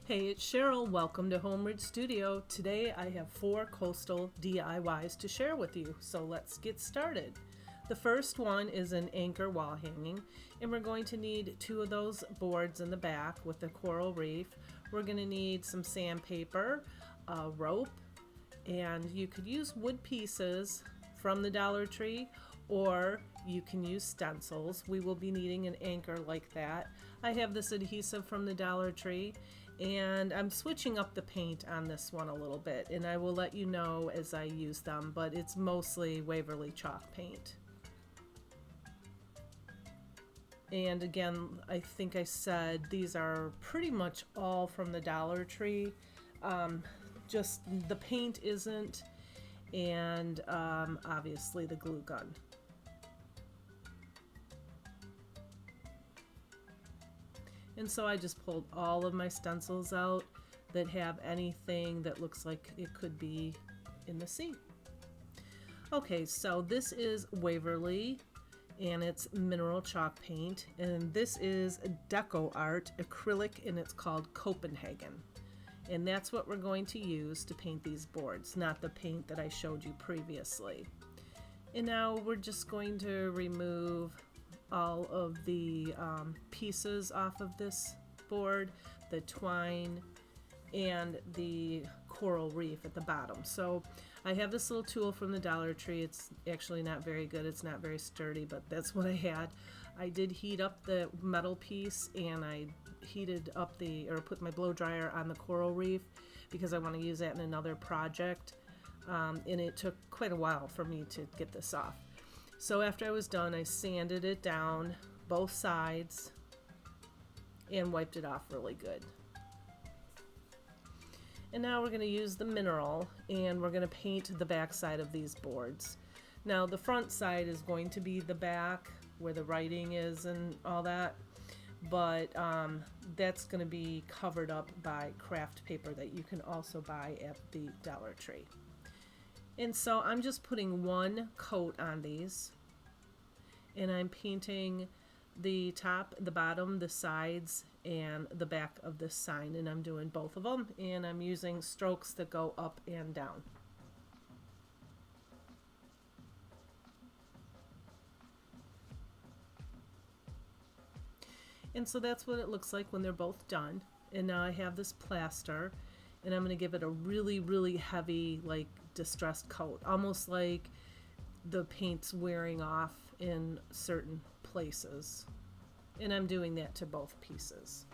Hey, it's Cheryl. Welcome to Homeridge Studio. Today I have 4 coastal DIYs to share with you, so let's get started. The first one is an anchor wall hanging, and we're going to need 2 of those boards in the back with the coral reef. We're going to need some sandpaper, a rope, and you could use wood pieces from the Dollar Tree, or you can use stencils. We will be needing an anchor like that. I have this adhesive from the Dollar Tree, and I'm switching up the paint on this one a little bit, and I will let you know as I use them, but it's mostly Waverly chalk paint. And again, I think I said these are pretty much all from the Dollar Tree. Just the paint isn't, and obviously the glue gun. And so I just pulled all of my stencils out that have anything that looks like it could be in the sea. Okay, so this is Waverly, and it's mineral chalk paint, and this is Decor art acrylic, and it's called Copenhagen. And that's what we're going to use to paint these boards, not the paint that I showed you previously. And now we're just going to remove all of the pieces off of this board, the twine and the coral reef at the bottom. So I have this little tool from the Dollar Tree. It's actually not very good, it's not very sturdy, but that's what I had. I did heat up the metal piece, and I heated up put my blow dryer on the coral reef because I want to use that in another project, and it took quite a while for me to get this off. So after I was done, I sanded it down both sides and wiped it off really good. And now we're going to use the mineral, and we're going to paint the back side of these boards. Now the front side is going to be the back where the writing is and all that, but that's going to be covered up by craft paper that you can also buy at the Dollar Tree. And so I'm just putting one coat on these, and I'm painting the top, the bottom, the sides, and the back of this sign, and I'm doing both of them, and I'm using strokes that go up and down. And so that's what it looks like when they're both done. And now I have this plaster, and I'm going to give it a really, really heavy, like, distressed coat, almost like the paint's wearing off in certain places. And I'm doing that to both pieces.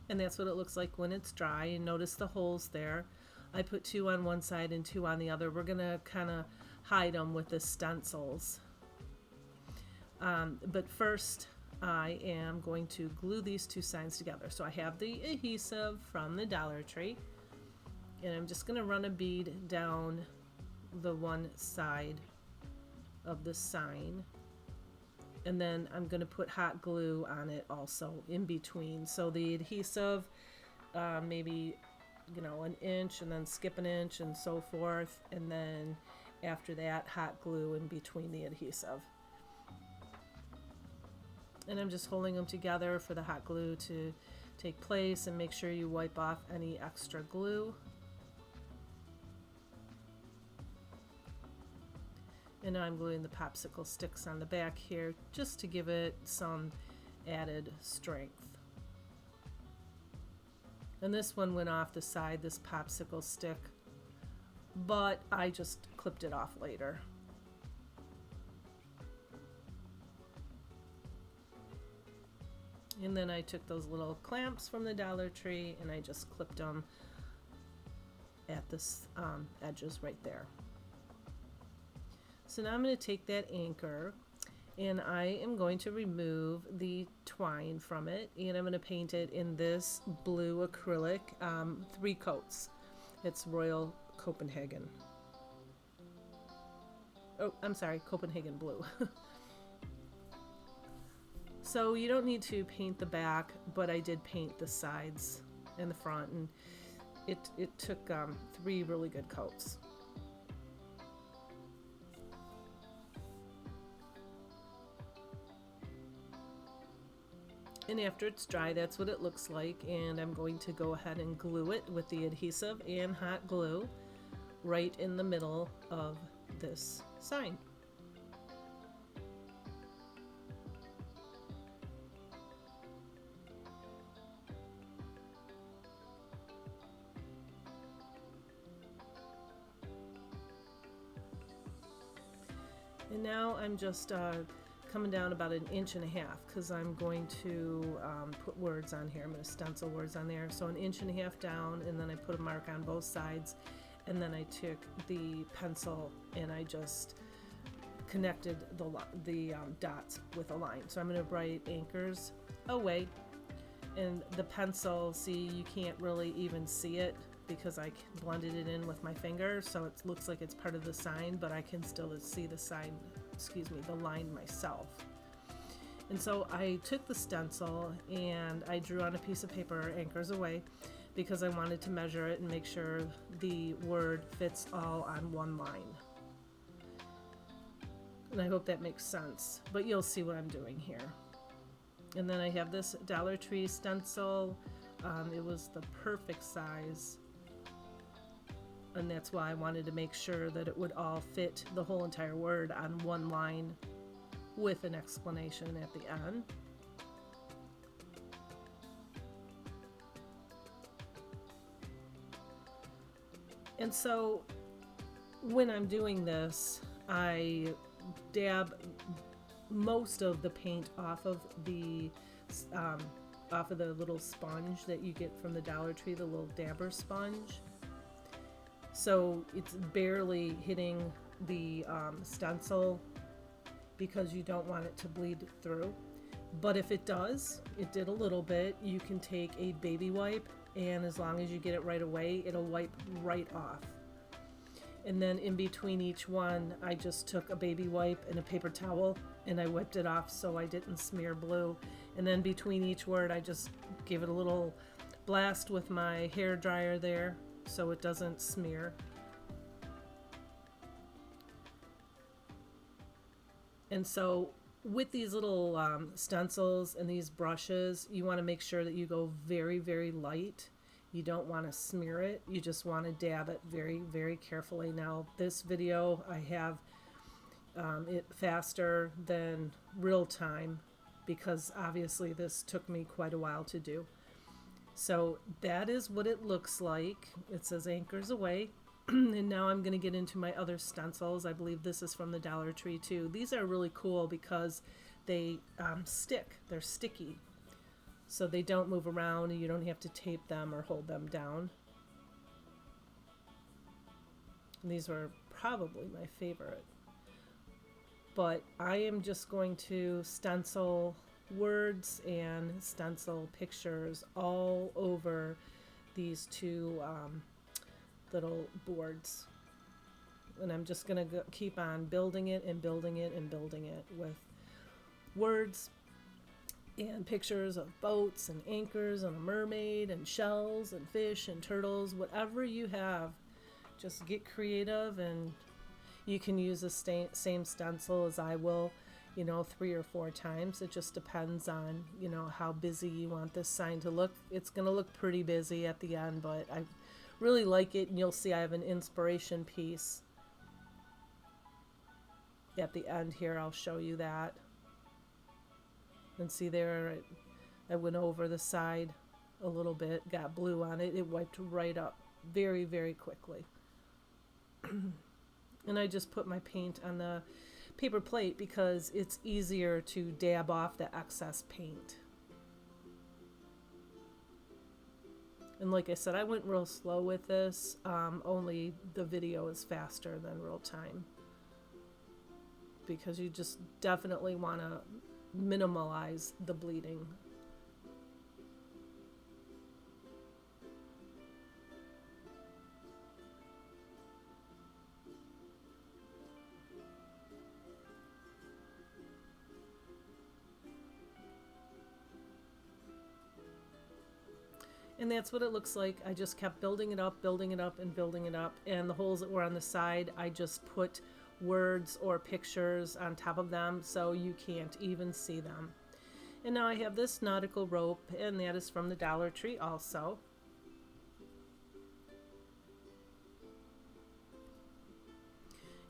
And that's what it looks like when it's dry. And notice the holes there. I put 2 on one side and 2 on the other. We're going to kind of hide them with the stencils. But first, I am going to glue these 2 signs together. So I have the adhesive from the Dollar Tree, and I'm just going to run a bead down the one side of the sign, and then I'm going to put hot glue on it also in between. So the adhesive, maybe, you know, an inch, and then skip an inch and so forth, and then after that hot glue in between the adhesive. And I'm just holding them together for the hot glue to take place, and make sure you wipe off any extra glue. And now I'm gluing the popsicle sticks on the back here just to give it some added strength. And this one went off the side, this popsicle stick, but I just clipped it off later. And then I took those little clamps from the Dollar Tree, and I just clipped them at the edges right there. So now I'm going to take that anchor, and I am going to remove the twine from it, and I'm going to paint it in this blue acrylic, 3 coats. It's Royal Copenhagen. Oh, I'm sorry, Copenhagen blue. So you don't need to paint the back, but I did paint the sides and the front, and it took 3 really good coats. And after it's dry, that's what it looks like. And I'm going to go ahead and glue it with the adhesive and hot glue right in the middle of this sign. And now I'm just coming down about 1.5 inches because I'm going to put words on here. I'm going to stencil words on there. So 1.5 inches down, and then I put a mark on both sides, and then I took the pencil and I just connected the dots with a line. So I'm going to write anchors away, and the pencil, see, you can't really even see it because I blended it in with my finger, so it looks like it's part of the sign, but I can still see the sign, the line myself. And so I took the stencil and I drew on a piece of paper anchors away because I wanted to measure it and make sure the word fits all on one line. And I hope that makes sense, but you'll see what I'm doing here. And then I have this Dollar Tree stencil. It was the perfect size, and that's why I wanted to make sure that it would all fit the whole entire word on one line with an explanation at the end. And so when I'm doing this, I dab most of the paint off of the little sponge that you get from the Dollar Tree, the little dabber sponge. So it's barely hitting the stencil because you don't want it to bleed through. But if it does, it did a little bit, you can take a baby wipe, and as long as you get it right away, it'll wipe right off. And then in between each one, I just took a baby wipe and a paper towel and I wiped it off so I didn't smear blue. And then between each word, I just gave it a little blast with my hair dryer there so it doesn't smear. And so with these little stencils and these brushes, you want to make sure that you go very, very light. You don't want to smear it. You just want to dab it very, very carefully. Now, this video, I have it faster than real time because obviously this took me quite a while to do. So that is what it looks like. It says anchors away. And now I'm going to get into my other stencils. I believe this is from the Dollar Tree too. These are really cool because they stick. They're sticky. So they don't move around and you don't have to tape them or hold them down. And these were probably my favorite. But I am just going to stencil words and stencil pictures all over these two little boards. And I'm just going to keep on building it and building it and building it with words and pictures of boats and anchors and a mermaid and shells and fish and turtles. Whatever you have, just get creative, and you can use the same stencil as I will, 3 or 4 times. It just depends on, how busy you want this sign to look. It's going to look pretty busy at the end, but I really like it, and you'll see I have an inspiration piece at the end here. I'll show you that. And see there, I went over the side a little bit, got blue on it. It wiped right up very, very quickly. And I just put my paint on the paper plate because it's easier to dab off the excess paint. And like I said, I went real slow with this, only the video is faster than real time. Because you just definitely want to minimize the bleeding. And that's what it looks like. I just kept building it up, building it up, and building it up. And the holes that were on the side, I just put words or pictures on top of them so you can't even see them. And now I have this nautical rope, and that is from the Dollar Tree also.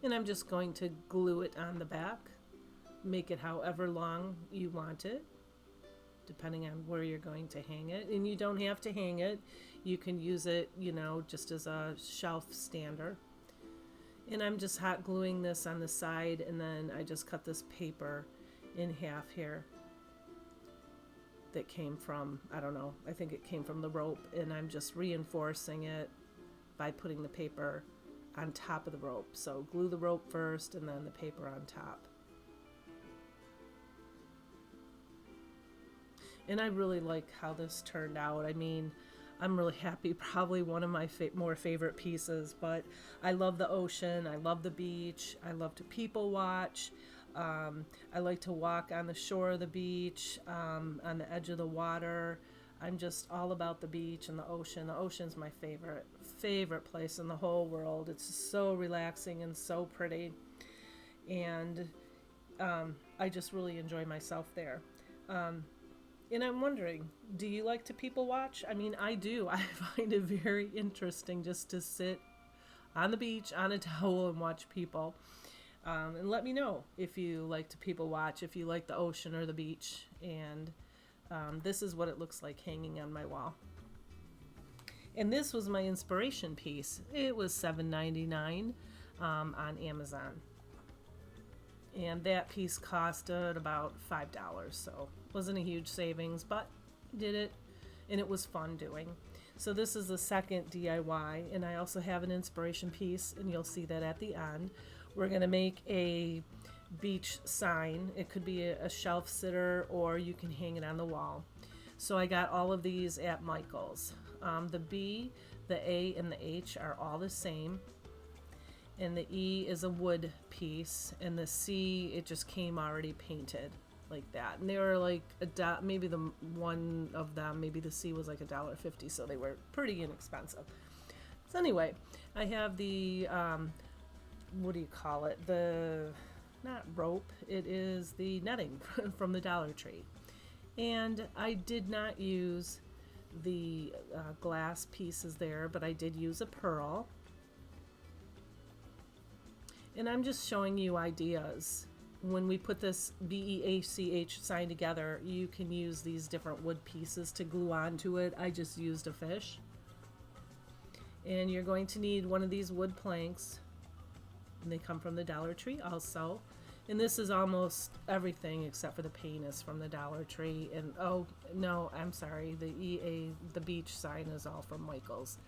And I'm just going to glue it on the back, make it however long you want it, depending on where you're going to hang it. And you don't have to hang it. You can use it, you know, just as a shelf stander. And I'm just hot gluing this on the side, and then I just cut this paper in half here that came from, I don't know, I think it came from the rope, and I'm just reinforcing it by putting the paper on top of the rope. So glue the rope first and then the paper on top. And I really like how this turned out. I mean, I'm really happy. Probably one of my more favorite pieces, but I love the ocean. I love the beach. I love to people watch. I like to walk on the shore of the beach, on the edge of the water. I'm just all about the beach and the ocean. The ocean's my favorite place in the whole world. It's so relaxing and so pretty. And I just really enjoy myself there. And I'm wondering, do you like to people watch? I mean, I do. I find it very interesting just to sit on the beach on a towel and watch people. And let me know if you like to people watch, if you like the ocean or the beach. And this is what it looks like hanging on my wall. And this was my inspiration piece. It was $7.99 on Amazon. And that piece costed about $5, so it wasn't a huge savings, but did it, and it was fun doing. So this is the second DIY, and I also have an inspiration piece, and you'll see that at the end. We're going to make a beach sign. It could be a shelf sitter, or you can hang it on the wall. So I got all of these at Michael's. The B, the A, and the H are all the same. And the E is a wood piece, and the C, it just came already painted like that. And they were like maybe the one of them, maybe the C was like $1.50, so they were pretty inexpensive. So anyway, I have the what do you call it? The not rope, it is the netting from the Dollar Tree. And I did not use the glass pieces there, but I did use a pearl. And I'm just showing you ideas. When we put this BEACH sign together, you can use these different wood pieces to glue onto it. I just used a fish. And you're going to need one of these wood planks. And they come from the Dollar Tree also. And this is almost everything except for the paint is from the Dollar Tree. And oh, no, I'm sorry. The beach sign is all from Michael's.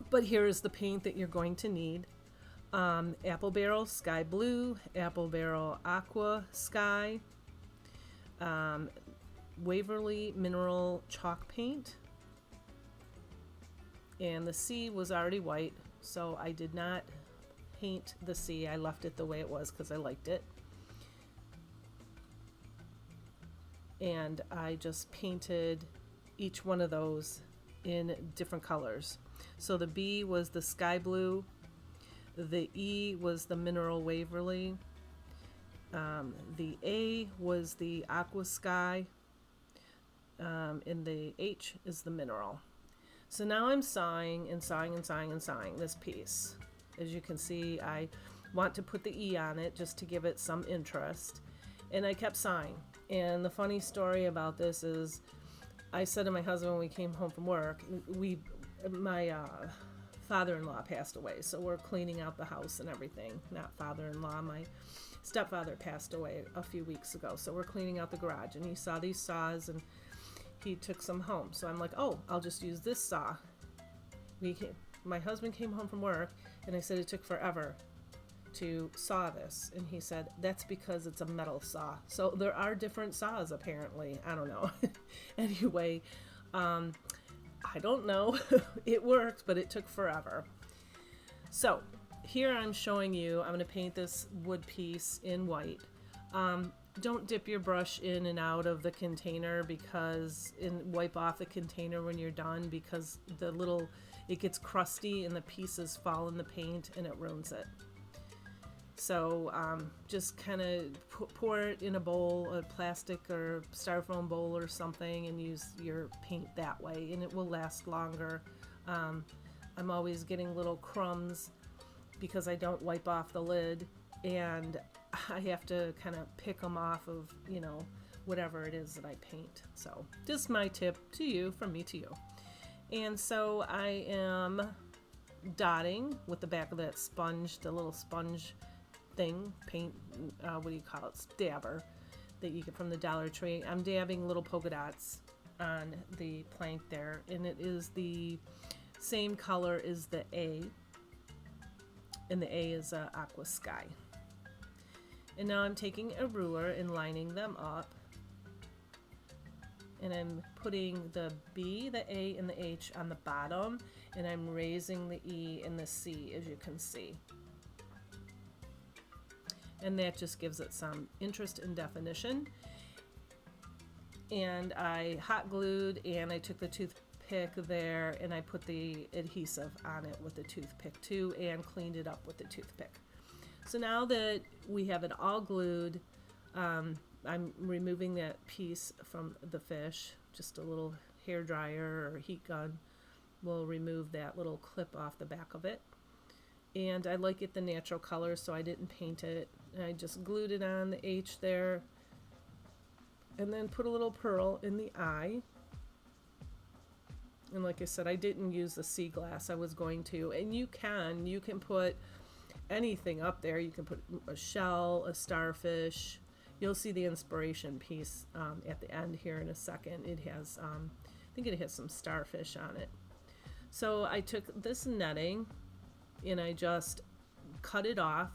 But here is the paint that you're going to need. Apple Barrel Sky Blue, Apple Barrel Aqua Sky, Waverly Mineral Chalk Paint, and the C was already white, so I did not paint the C. I left it the way it was because I liked it. And I just painted each one of those in different colors. So the B was the Sky Blue, the E was the Mineral Waverly, the A was the Aqua Sky, and the H is the Mineral. So now I'm sawing and sawing and sawing and sawing this piece. As you can see, I want to put the E on it just to give it some interest. And I kept sawing. And the funny story about this is, I said to my husband when we came home from work, my father-in-law passed away, so we're cleaning out the house and everything. Not father-in-law, my stepfather passed away a few weeks ago, so we're cleaning out the garage, and he saw these saws and he took some home. So I'm like, oh, I'll just use this saw. My husband came home from work, and I said it took forever to saw this, and he said that's because it's a metal saw. So there are different saws apparently. I don't know. Anyway, I don't know. It worked, but it took forever. So here I'm showing you, I'm going to paint this wood piece in white. Don't dip your brush in and out of the container and wipe off the container when you're done, because it gets crusty and the pieces fall in the paint and it ruins it. So just kind of pour it in a bowl, a plastic or styrofoam bowl or something, and use your paint that way, and it will last longer. I'm always getting little crumbs because I don't wipe off the lid, and I have to kind of pick them off of, you know, whatever it is that I paint. So just my tip to you, from me to you. And so I am dotting with the back of that sponge, the little sponge thing, paint, what do you call it, dabber that you get from the Dollar Tree. I'm dabbing little polka dots on the plank there, and it is the same color as the A, and the A is aqua sky. And now I'm taking a ruler and lining them up, and I'm putting the B, the A, and the H on the bottom, and I'm raising the E and the C, as you can see. And that just gives it some interest and definition. And I hot glued, and I took the toothpick there, and I put the adhesive on it with the toothpick too, and cleaned it up with the toothpick. So now that we have it all glued, I'm removing that piece from the fish. Just a little hair dryer or heat gun will remove that little clip off the back of it. And I like it the natural color, so I didn't paint it. I just glued it on the H there, and then put a little pearl in the eye. And like I said, I didn't use the sea glass. I was going to, and you can put anything up there. You can put a shell, a starfish. You'll see the inspiration piece at the end here in a second. It has, I think it has some starfish on it. So I took this netting and I just cut it off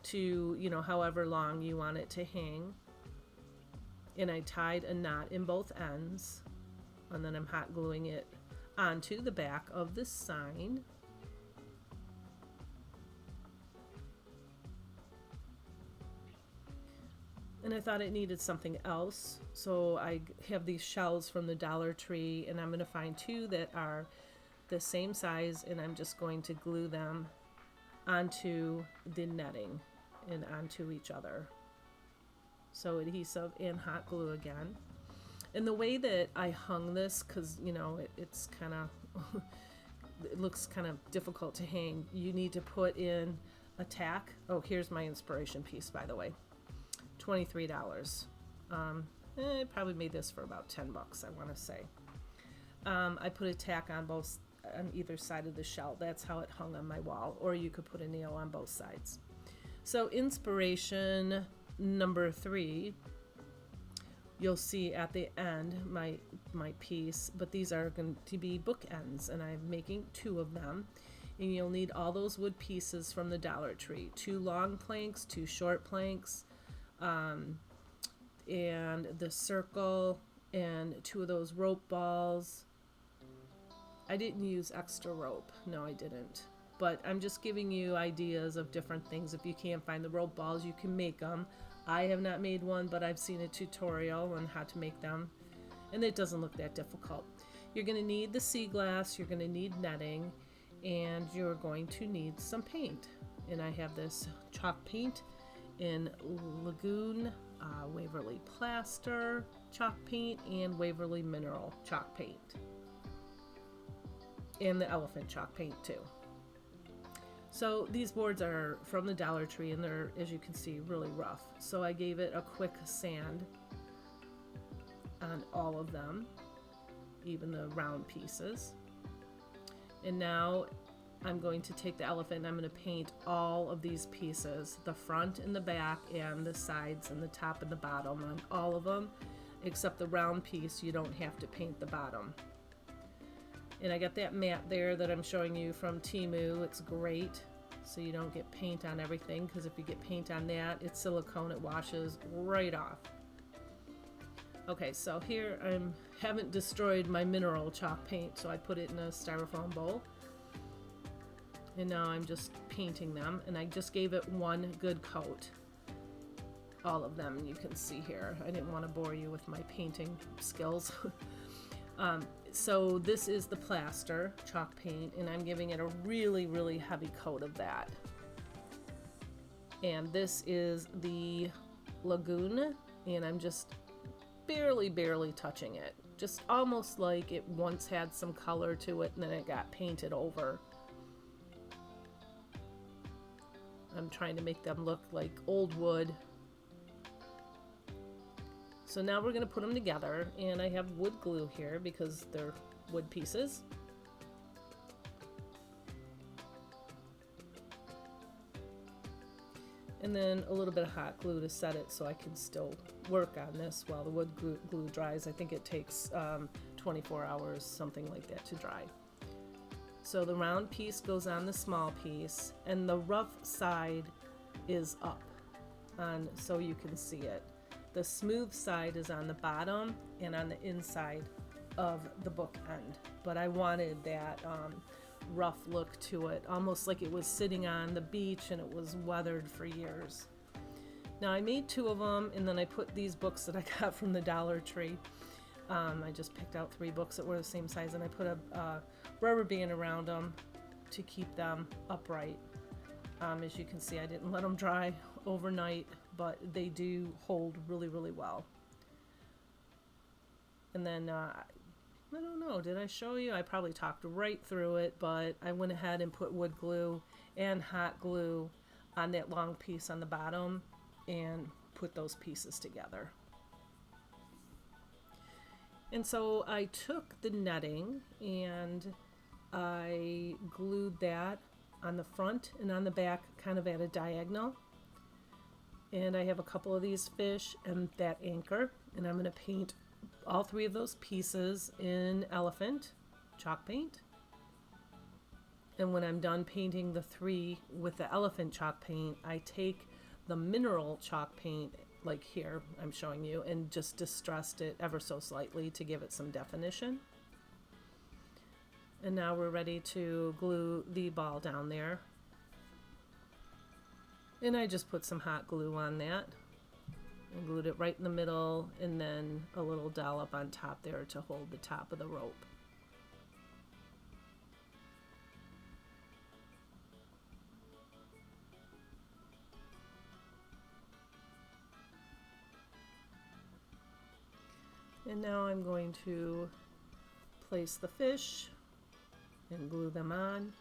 to, you know, however long you want it to hang. And I tied a knot in both ends, and then I'm hot gluing it onto the back of the sign. And I thought it needed something else, so I have these shells from the Dollar Tree, and I'm going to find two that are the same size, and I'm just going to glue them onto the netting and onto each other. So adhesive and hot glue again. And the way that I hung this, because you know it's kind of it looks kind of difficult to hang, you need to put in a tack. Oh, here's my inspiration piece, by the way. $23. I probably made this for about $10, I want to say. I put a tack on either side of the shell. That's how it hung on my wall, or you could put a nail on both sides. So inspiration number 3, you'll see at the end my piece, but these are going to be bookends, and I'm making 2 of them. And you'll need all those wood pieces from the Dollar Tree, 2 long planks, 2 short planks, and the circle, and 2 of those rope balls. I didn't use extra rope. No, I didn't. But I'm just giving you ideas of different things. If you can't find the rope balls, you can make them. I have not made one, but I've seen a tutorial on how to make them, and it doesn't look that difficult. You're going to need the sea glass, you're going to need netting, and you're going to need some paint. And I have this chalk paint in Lagoon, Waverly Plaster chalk paint, and Waverly Mineral chalk paint, and the elephant chalk paint too. So these boards are from the Dollar Tree, and they're, as you can see, really rough. So I gave it a quick sand on all of them, even the round pieces. And now I'm going to take the elephant and I'm going to paint all of these pieces, the front and the back and the sides and the top and the bottom on all of them, except the round piece. You don't have to paint the bottom. And I got that mat there that I'm showing you from Temu. It's great, so you don't get paint on everything, because if you get paint on that, it's silicone, it washes right off. Okay, so here I haven't destroyed my mineral chalk paint, so I put it in a styrofoam bowl. And now I'm just painting them, and I just gave it one good coat. All of them, you can see here. I didn't want to bore you with my painting skills. So this is the plaster chalk paint, and I'm giving it a really, really heavy coat of that. And this is the lagoon, and I'm just barely touching it. Just almost like it once had some color to it and then it got painted over. I'm trying to make them look like old wood. So now we're going to put them together, and I have wood glue here because they're wood pieces. And then a little bit of hot glue to set it so I can still work on this while the wood glue dries. I think it takes 24 hours, something like that, to dry. So the round piece goes on the small piece, and the rough side is up so you can see it. The smooth side is on the bottom and on the inside of the book end. But I wanted that rough look to it, almost like it was sitting on the beach and it was weathered for years. Now I made 2 of them, and then I put these books that I got from the Dollar Tree. I just picked out 3 books that were the same size, and I put a rubber band around them to keep them upright. As you can see, I didn't let them dry overnight, but they do hold really well. And then I don't know, did I show you? I probably talked right through it, but I went ahead and put wood glue and hot glue on that long piece on the bottom and put those pieces together. And so I took the netting and I glued that on the front and on the back, kind of at a diagonal. And I have a couple of these fish and that anchor, and I'm going to paint all 3 of those pieces in elephant chalk paint. And when I'm done painting the 3 with the elephant chalk paint, I take the mineral chalk paint, like here I'm showing you, and just distressed it ever so slightly to give it some definition. And now we're ready to glue the ball down there. And I just put some hot glue on that and glued it right in the middle, and then a little dollop on top there to hold the top of the rope. And now I'm going to place the fish and glue them on.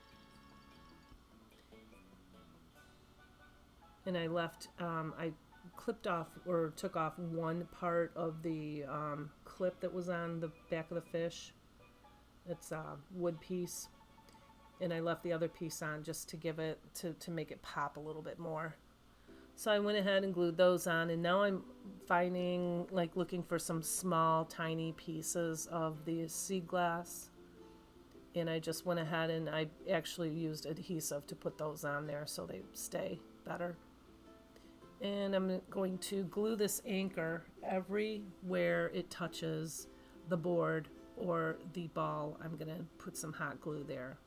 And I left, I clipped off or took off one part of the clip that was on the back of the fish. It's a wood piece. And I left the other piece on just to give it, to make it pop a little bit more. So I went ahead and glued those on, and now I'm finding, like, looking for some small, tiny pieces of the sea glass. And I just went ahead and I actually used adhesive to put those on there so they stay better. And I'm going to glue this anchor everywhere it touches the board or the ball. I'm going to put some hot glue there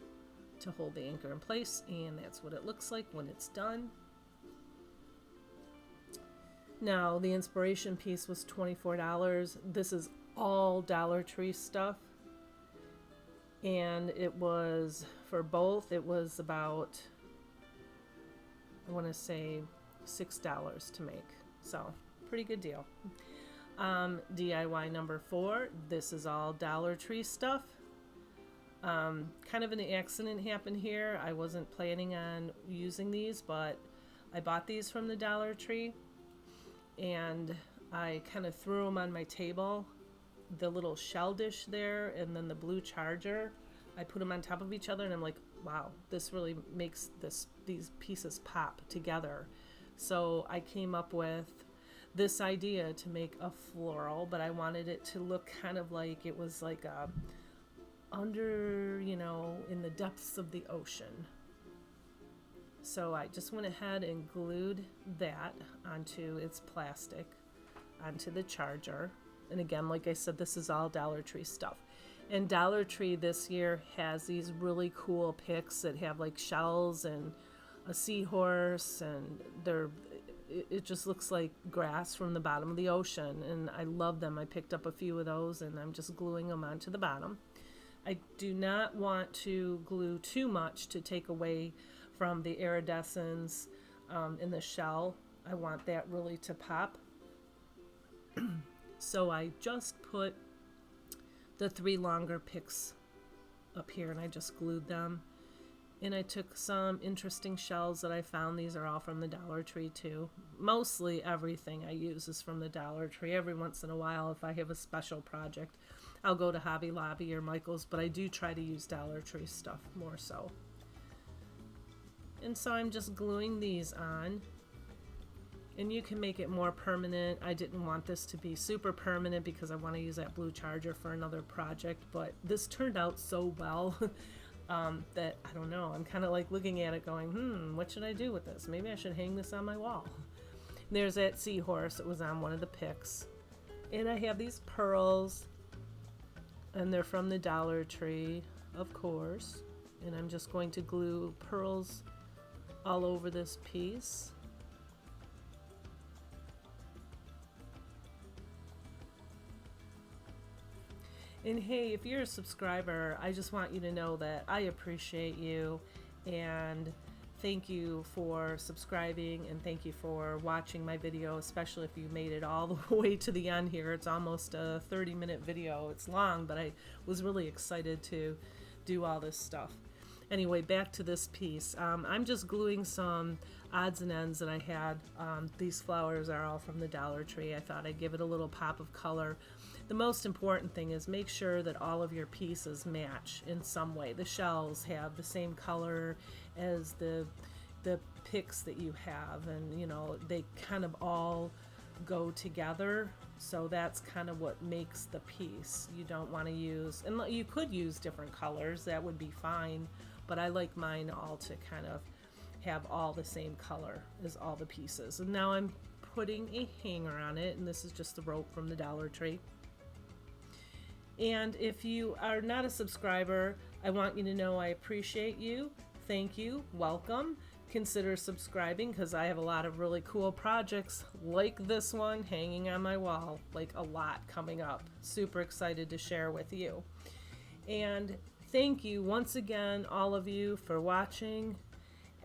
to hold the anchor in place, and that's what it looks like when it's done. Now, the inspiration piece was $24. This is all Dollar Tree stuff. And it was, for both, it was about, I want to say, $6 to make. So, pretty good deal. DIY number 4. This is all Dollar Tree stuff. Kind of an accident happened here. I wasn't planning on using these, but I bought these from the Dollar Tree. And I kind of threw them on my table, the little shell dish there, and then the blue charger. I put them on top of each other, and I'm like, wow, this really makes these pieces pop together. So I came up with this idea to make a floral, but I wanted it to look kind of like it was like under, you know, in the depths of the ocean. So I just went ahead and glued that onto its plastic, onto the charger. And again, like I said, this is all Dollar Tree stuff. And Dollar Tree this year has these really cool picks that have like shells and a seahorse, and it just looks like grass from the bottom of the ocean. And I love them. I picked up a few of those, and I'm just gluing them onto the bottom. I do not want to glue too much to take away from the iridescence in the shell. I want that really to pop. So I just put the 3 longer picks up here and I just glued them. And I took some interesting shells that I found. These are all from the Dollar Tree too. Mostly everything I use is from the Dollar Tree. Every once in a while, if I have a special project, I'll go to Hobby Lobby or Michael's, but I do try to use Dollar Tree stuff more so. And so I'm just gluing these on. And you can make it more permanent. I didn't want this to be super permanent because I want to use that blue charger for another project, but this turned out so well that I don't know. I'm kind of like looking at it going, what should I do with this? Maybe I should hang this on my wall. And there's that seahorse. It was on one of the picks. And I have these pearls, and they're from the Dollar Tree, of course. And I'm just going to glue pearls all over this piece. And hey, if you're a subscriber, I just want you to know that I appreciate you and thank you for subscribing and thank you for watching my video, especially if you made it all the way to the end here. It's almost a 30-minute video. It's long, but I was really excited to do all this stuff. Anyway, back to this piece. I'm just gluing some odds and ends that I had. These flowers are all from the Dollar Tree. I thought I'd give it a little pop of color. The most important thing is make sure that all of your pieces match in some way. The shells have the same color as the picks that you have, and you know, they kind of all go together. So that's kind of what makes the piece. You don't want to use, and you could use different colors, that would be fine, but I like mine all to kind of have all the same color as all the pieces. And now I'm putting a hanger on it, and this is just the rope from the Dollar Tree. And if you are not a subscriber, I want you to know I appreciate you. Thank you. Welcome. Consider subscribing because I have a lot of really cool projects like this one hanging on my wall, like a lot coming up. Super excited to share with you. And thank you once again, all of you, for watching.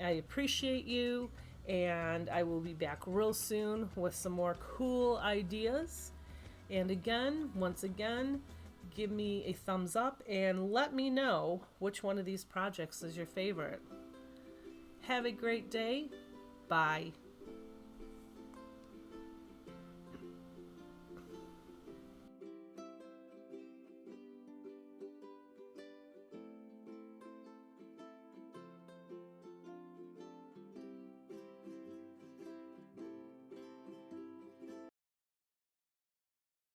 I appreciate you, and I will be back real soon with some more cool ideas. And again, once again, give me a thumbs up and let me know which one of these projects is your favorite. Have a great day. Bye.